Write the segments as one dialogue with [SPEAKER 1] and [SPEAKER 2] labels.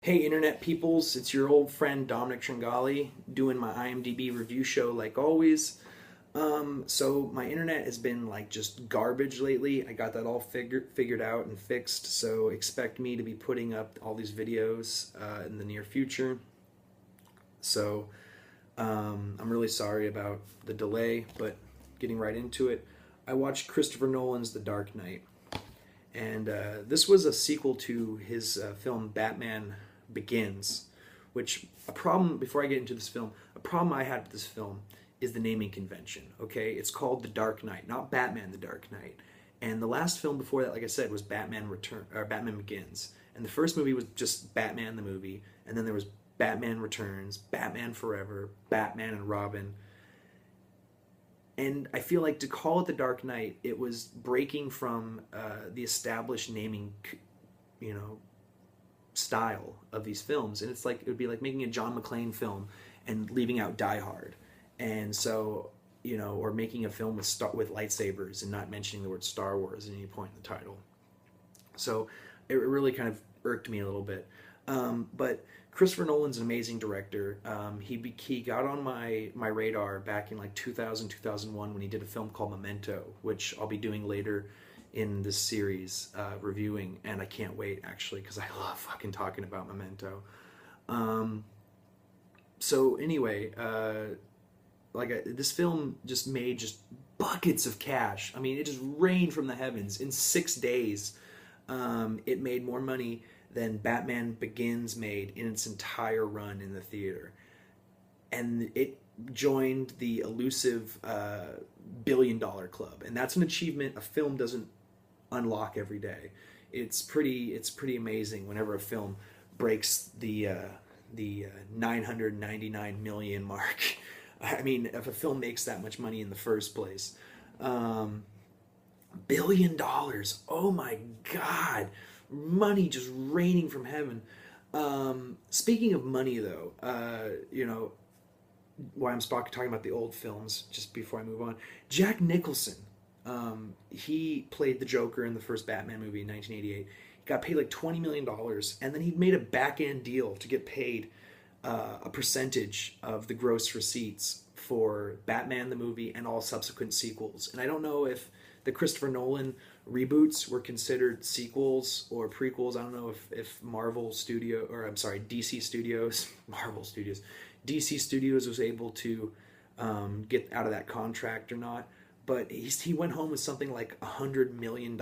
[SPEAKER 1] Hey, internet peoples, it's your old friend Dominic Tringali doing my IMDB review show like always. So my internet has been like just garbage lately. I got that all figured out and fixed. So expect me to be putting up all these videos in the near future. So I'm really sorry about the delay, but getting right into it, I watched Christopher Nolan's The Dark Knight, and this was a sequel to his film Batman Begins. Which a problem before I get into this film, a problem I had with this film is the naming convention. Okay, it's called The Dark Knight, not Batman The Dark Knight. And the last film before that, like I said, was Batman Begins. And the first movie was just Batman the movie, and then there was Batman Returns, Batman Forever, Batman and Robin. And I feel like to call it The Dark Knight, it was breaking from the established naming, you know, style of these films. And it's like it would be like making a John McClane film and leaving out Die Hard. And so, or making a film with lightsabers and not mentioning the word Star Wars at any point in the title. So it really kind of irked me a little bit. But Christopher Nolan's an amazing director. He got on my radar back in like 2000, 2001 when he did a film called Memento, which I'll be doing later in this series, reviewing, and I can't wait actually because I love fucking talking about Memento. So anyway, this film just made just buckets of cash. I mean, it just rained from the heavens in 6 days. It made more money than Batman Begins made in its entire run in the theater, and it joined the elusive billion-dollar club, and that's an achievement a film doesn't unlock every day. It's pretty amazing whenever a film breaks the 999 million mark. I mean, if a film makes that much money in the first place, $1 billion. Oh my God, money just raining from heaven. Speaking of money, though, why I'm talking about the old films just before I move on. Jack Nicholson, he played the Joker in the first Batman movie in 1988. He got paid like $20 million, and then he made a back-end deal to get paid a percentage of the gross receipts for Batman the movie and all subsequent sequels. And I don't know if the Christopher Nolan reboots were considered sequels or prequels. I don't know if DC Studios, Marvel Studios, DC Studios was able to get out of that contract or not. But he went home with something like $100 million,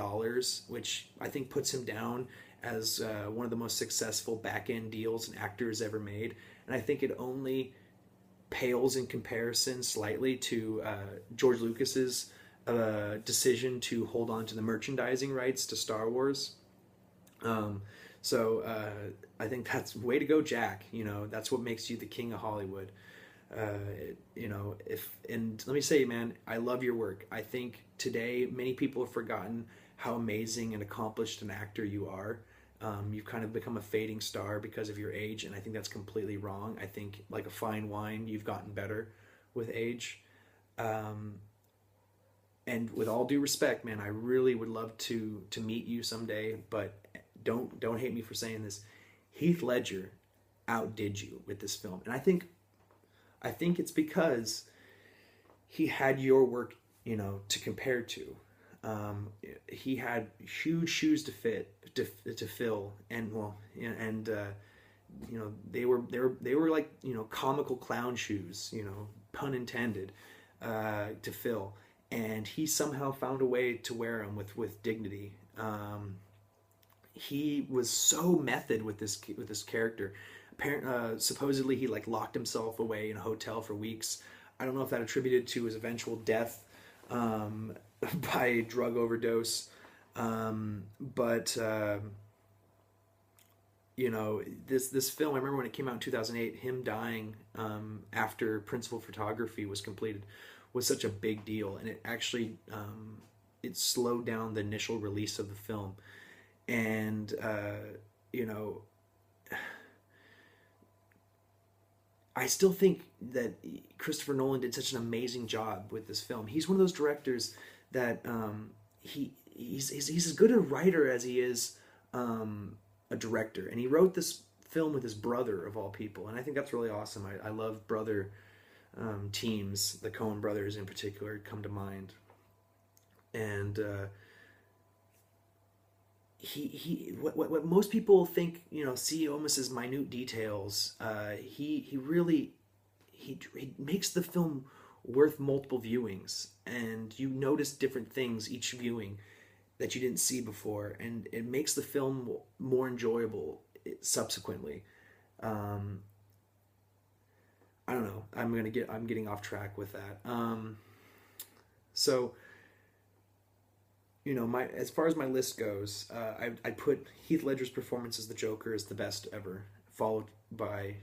[SPEAKER 1] which I think puts him down as one of the most successful back-end deals an actor has ever made. And I think it only pales in comparison slightly to George Lucas's decision to hold on to the merchandising rights to Star Wars. So I think that's way to go, Jack. That's what makes you the king of Hollywood. And let me say, man, I love your work. I think today many people have forgotten how amazing and accomplished an actor you are. You've kind of become a fading star because of your age, and I think that's completely wrong. I think, like a fine wine, you've gotten better with age. And with all due respect, man, I really would love to meet you someday, but don't hate me for saying this. Heath Ledger outdid you with this film, and I think it's because he had your work, to compare to. He had huge shoes to fill, and they were like comical clown shoes, pun intended, to fill, and he somehow found a way to wear them with dignity. He was so method with this character. Supposedly he locked himself away in a hotel for weeks. I don't know if that attributed to his eventual death by a drug overdose, but this film, I remember when it came out in 2008, him dying after principal photography was completed was such a big deal, and it actually it slowed down the initial release of the film. And I still think that Christopher Nolan did such an amazing job with this film. He's one of those directors that he's as good a writer as he is a director. And he wrote this film with his brother of all people, and I think that's really awesome. I love brother teams. The Coen brothers in particular come to mind, and what most people think, see almost as minute details. He really he makes the film worth multiple viewings, and you notice different things each viewing that you didn't see before, and it makes the film more enjoyable subsequently. Um, I don't know. I'm getting off track with that. So my as far as my list goes, I put Heath Ledger's performance as the Joker as the best ever, followed by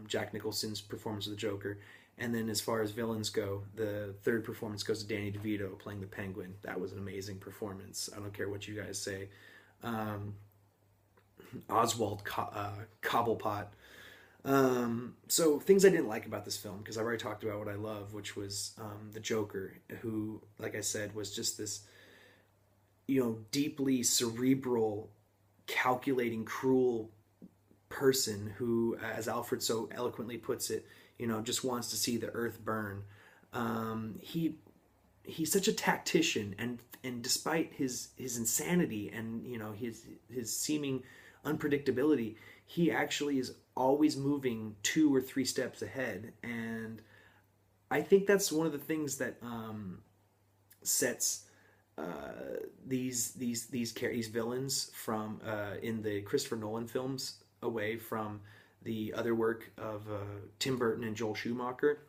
[SPEAKER 1] Jack Nicholson's performance of the Joker, and then as far as villains go, the third performance goes to Danny DeVito playing the Penguin. That was an amazing performance. I don't care what you guys say. Oswald Cobblepot. So things I didn't like about this film, because I've already talked about what I love, which was the Joker, who, like I said, was just this deeply cerebral, calculating, cruel person who, as Alfred so eloquently puts it, just wants to see the earth burn. He's such a tactician, and despite his insanity and his seeming unpredictability, he actually is always moving 2 or 3 steps ahead, and I think that's one of the things that sets these villains from in the Christopher Nolan films away from the other work of Tim Burton and Joel Schumacher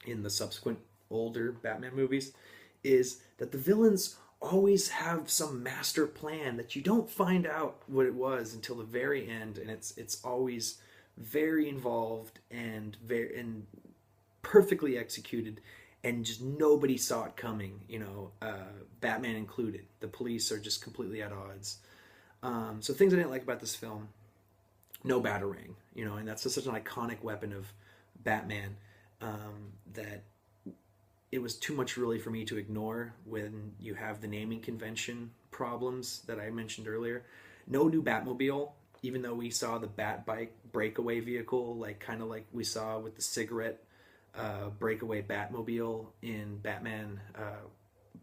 [SPEAKER 1] in the subsequent older Batman movies, is that the villains always have some master plan that you don't find out what it was until the very end, and it's always very involved and perfectly executed, and just nobody saw it coming, Batman included. The police are just completely at odds. So things I didn't like about this film: no Batarang, and that's such an iconic weapon of Batman, that it was too much really for me to ignore when you have the naming convention problems that I mentioned earlier. No new Batmobile, even though we saw the Bat Bike breakaway vehicle, kind of like we saw with the cigarette breakaway Batmobile in Batman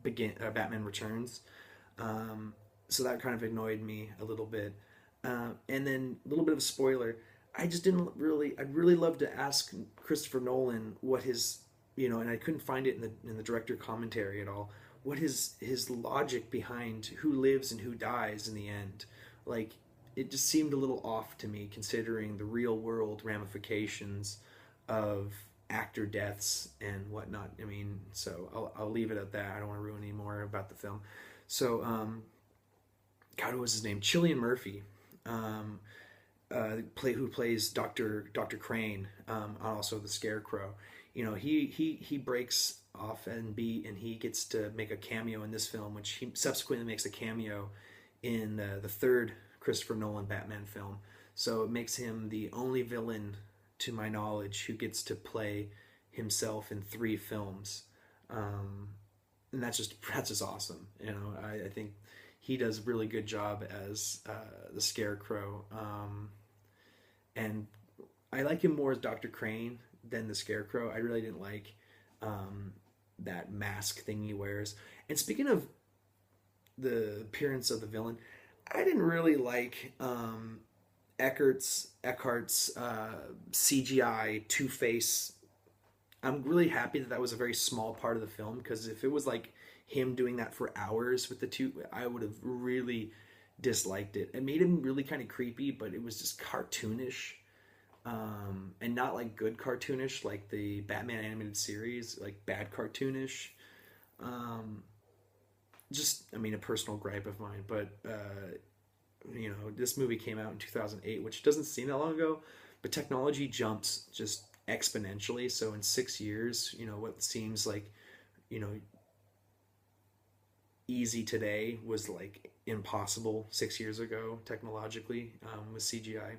[SPEAKER 1] Batman Returns. So that kind of annoyed me a little bit. And then a little bit of a spoiler: I'd really love to ask Christopher Nolan what his, and I couldn't find it in the director commentary at all, what his logic behind who lives and who dies in the end. It just seemed a little off to me, considering the real world ramifications of actor deaths and whatnot. So I'll leave it at that. I don't want to ruin any more about the film. So, God, what was his name? Cillian Murphy, who plays Dr. Crane, also the Scarecrow. He breaks off and he gets to make a cameo in this film, which he subsequently makes a cameo in the third Christopher Nolan Batman film. So it makes him the only villain, to my knowledge, who gets to play himself in 3 films. And that's just awesome. I think he does a really good job as the Scarecrow. And I like him more as Dr. Crane than the Scarecrow. I really didn't like that mask thing he wears. And speaking of the appearance of the villain, I didn't really like Eckhart's CGI Two-Face. I'm really happy that was a very small part of the film, because if it was like him doing that for hours with the two, I would have really disliked it. It made him really kind of creepy, but it was just cartoonish, and not like good cartoonish like the Batman animated series, like bad cartoonish. A personal gripe of mine, but this movie came out in 2008, which doesn't seem that long ago, but technology jumps just exponentially. So in 6 years, what seems like, easy today was like impossible 6 years ago technologically, with CGI.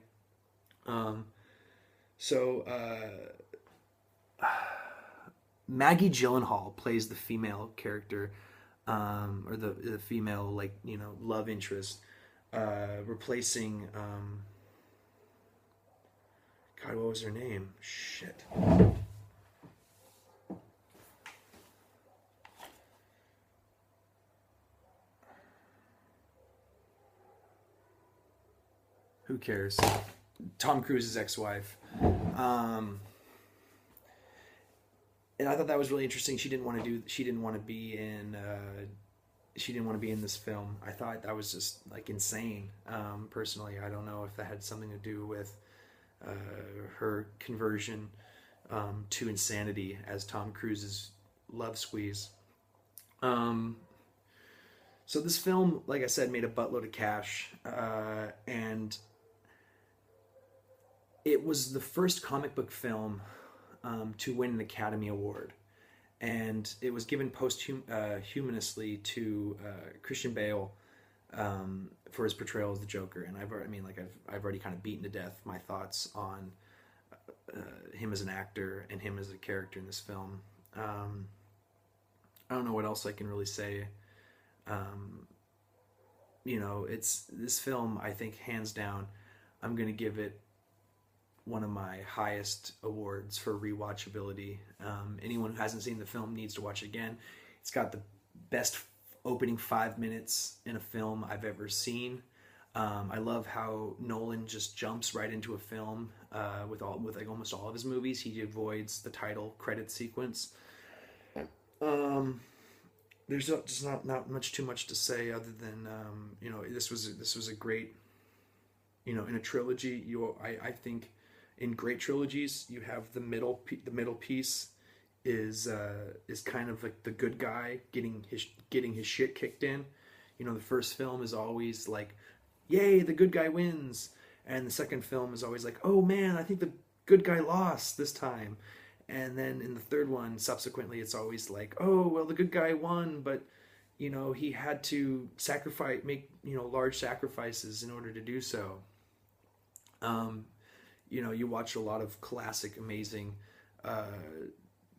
[SPEAKER 1] Maggie Gyllenhaal plays the female character, or the female love interest, replacing God, what was her name? Shit. Who cares? Tom Cruise's ex-wife. Um, and I thought that was really interesting. She didn't want to do. She didn't want to be in. She didn't want to be in this film. I thought that was just like insane. Personally, I don't know if that had something to do with uh, her conversion to insanity as Tom Cruise's love squeeze. Um, so this film, like I said, made a buttload of cash, and it was the first comic book film to win an Academy Award, and it was given posthumously to Christian Bale for his portrayal as the Joker. And I've already kind of beaten to death my thoughts on him as an actor and him as a character in this film. I don't know what else I can really say. It's this film. I think hands down, I'm gonna give it one of my highest awards for rewatchability. Anyone who hasn't seen the film needs to watch it again. It's got the best opening 5 minutes in a film I've ever seen. I love how Nolan just jumps right into a film with like almost all of his movies. He avoids the title credit sequence. There's just not much too much to say other than this was a great, in a trilogy. I think in great trilogies you have the middle piece is kind of like the good guy getting his shit kicked in. The first film is always like, yay, the good guy wins, and the second film is always like, oh man, I think the good guy lost this time. And then in the third one, subsequently, it's always like, oh, well, the good guy won, but, he had to make large sacrifices in order to do so. You watch a lot of classic, amazing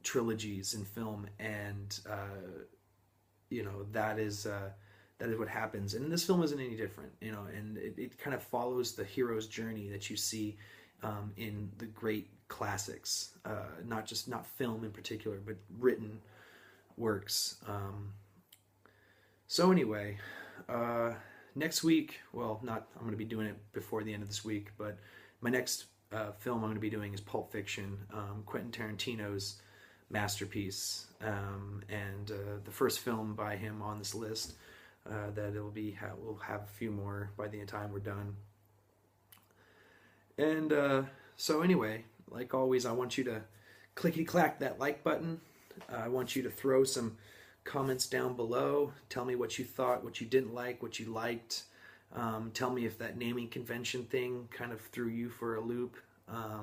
[SPEAKER 1] trilogies in film, and, that is what happens. And this film isn't any different, and it kind of follows the hero's journey that you see in the great classics, not film in particular, but written works. So anyway, next week, well, I'm going to be doing it before the end of this week, but my next film I'm going to be doing is Pulp Fiction, Quentin Tarantino's masterpiece, and the first film by him on this list. That we'll have a few more by the time we're done. And so anyway, like always, I want you to clickety-clack that like button. I want you to throw some comments down below. Tell me what you thought, what you didn't like, what you liked. Tell me if that naming convention thing kind of threw you for a loop. I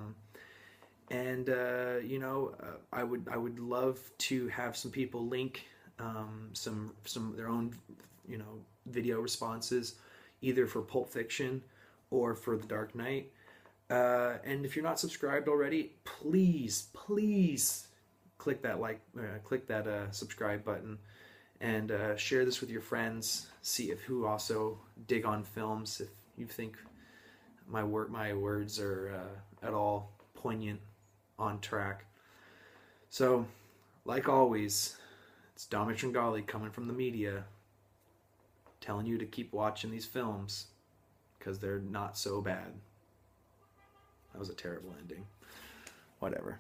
[SPEAKER 1] would love to have some people link some their own video responses, either for Pulp Fiction or for The Dark Knight. And if you're not subscribed already, please click that subscribe button, and share this with your friends. See who also dig on films. If you think my words are at all poignant, on track. So, like always, it's Dominic Tringali coming from the media, telling you to keep watching these films because they're not so bad. That was a terrible ending. Whatever.